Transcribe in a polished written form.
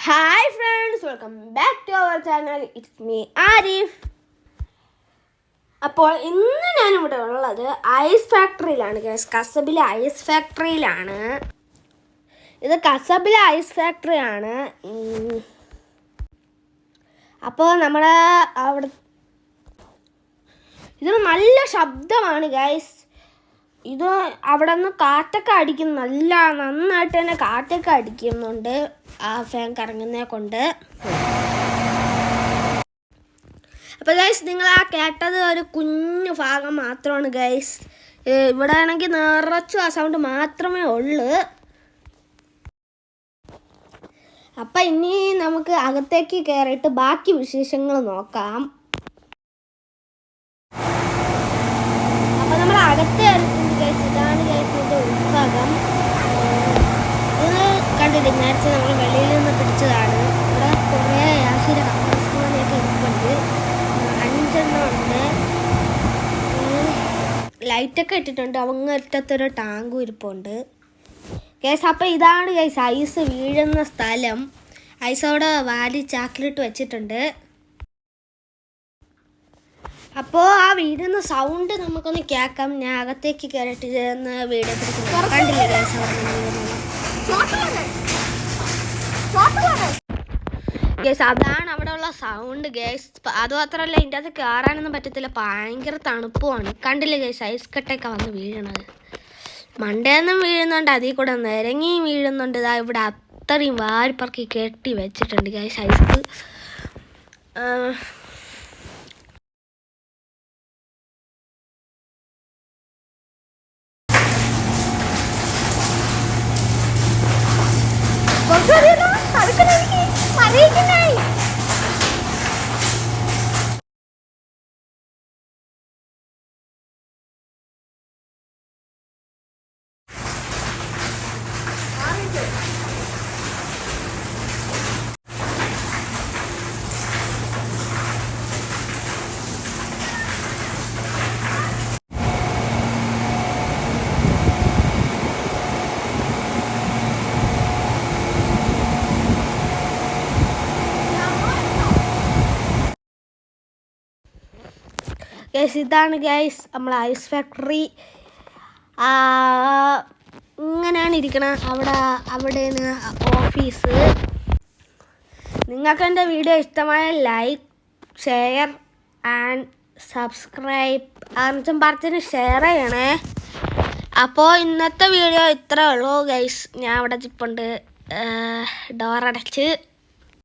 Hi friends, welcome back to our channel. It's me Arif. അപ്പോൾ ഇന്ന് ഞാനിവിടെ ഉള്ളത് ഐസ് ഫാക്ടറിയിലാണ് ഗൈസ്. കസബിലെ ഐസ് ഫാക്ടറിയിലാണ്. ഇത് കസബിലെ ഐസ് ഫാക്ടറിയാണ്. അപ്പോൾ നമ്മുടെ അവിടെ ഇത് നല്ല ശബ്ദമാണ് ഗൈസ്. ഇത് അവിടെ നിന്ന് കാറ്റൊക്കെ അടിക്കും, നന്നായിട്ട് തന്നെ കാറ്റൊക്കെ അടിക്കുന്നുണ്ട് ആ ഫാൻ കറങ്ങുന്നതിനെ കൊണ്ട്. അപ്പോൾ ഗൈസ്, നിങ്ങൾ ആ കേട്ടത് ഒരു കുഞ്ഞു ഭാഗം മാത്രമാണ് ഗൈസ്. ഇവിടെ ആണെങ്കിൽ നിറച്ചു ആ സൗണ്ട് മാത്രമേ ഉള്ളൂ. അപ്പം ഇനി നമുക്ക് അകത്തേക്ക് കയറിയിട്ട് ബാക്കി വിശേഷങ്ങൾ നോക്കാം. അപ്പം നമ്മൾ അകത്ത് ഇതാണ് ഗൈസിൻ്റെ ഉത്സാഹം. ഇത് കണ്ടിട്ട് നേരത്തെ നമ്മൾ വെളിയിൽ നിന്ന് പിടിച്ചതാണ്. ഇവിടെ കുറേ ആശിര കപ്പൽസ്മോനെയൊക്കെ ഇരിപ്പുണ്ട്. 5 എണ്ണം ഉണ്ട്. ലൈറ്റൊക്കെ ഇട്ടിട്ടുണ്ട്. അങ്ങറ്റത്തൊരു ടാങ്കും ഇരിപ്പുണ്ട് ഗൈസ്. അപ്പോൾ ഇതാണ് ഗൈസ് ഐസ് വീഴുന്ന സ്ഥലം. ഐസോടെ വാലി ചാക്കിലിട്ട് വെച്ചിട്ടുണ്ട്. അപ്പോൾ ആ വീഴുന്ന സൗണ്ട് നമുക്കൊന്ന് കേൾക്കാം. ഞാൻ അകത്തേക്ക് കയറിയിട്ട് ചേർന്ന് വീഡിയോ പിടിക്കുന്നു. കണ്ടില്ലേ ഗൈസ്? ഗൈസ്, അതാണ് അവിടെ ഉള്ള സൗണ്ട് ഗൈസ്. അതുമാത്രമല്ല, ഇതിൻ്റെ അകത്ത് കയറാനൊന്നും പറ്റത്തില്ല, ഭയങ്കര തണുപ്പുമാണ്. കണ്ടില്ലേ ഗൈസ്, ഐസ് കട്ടയൊക്കെ വന്ന് വീഴണത്. മണ്ടേന്നും വീഴുന്നുണ്ട്, അതിൽ കൂടെ നിരങ്ങിയും വീഴുന്നുണ്ട്. ഇതാ ഇവിടെ അത്രയും വാരിപ്പറക്കി കെട്ടി വെച്ചിട്ടുണ്ട് ഗൈസ് ഐസ്. ഗൈസ്, ഇതാണ് ഗൈസ് നമ്മളെ ഐസ് ഫാക്ടറി. ഇങ്ങനെയാണ് ഇരിക്കണം. അവിടെയാണ് ഓഫീസ്. നിങ്ങൾക്ക് എൻ്റെ വീഡിയോ ഇഷ്ടമായ ലൈക്ക്, ഷെയർ ആൻഡ് സബ്സ്ക്രൈബ് അഞ്ചും പറഞ്ഞ് ഷെയർ ചെയ്യണേ. അപ്പോൾ ഇന്നത്തെ വീഡിയോ ഇത്രേ ഉള്ളൂ ഗൈസ്. ഞാൻ അവിടെ ചിപ്പുണ്ട്, ഡോറടച്ച്.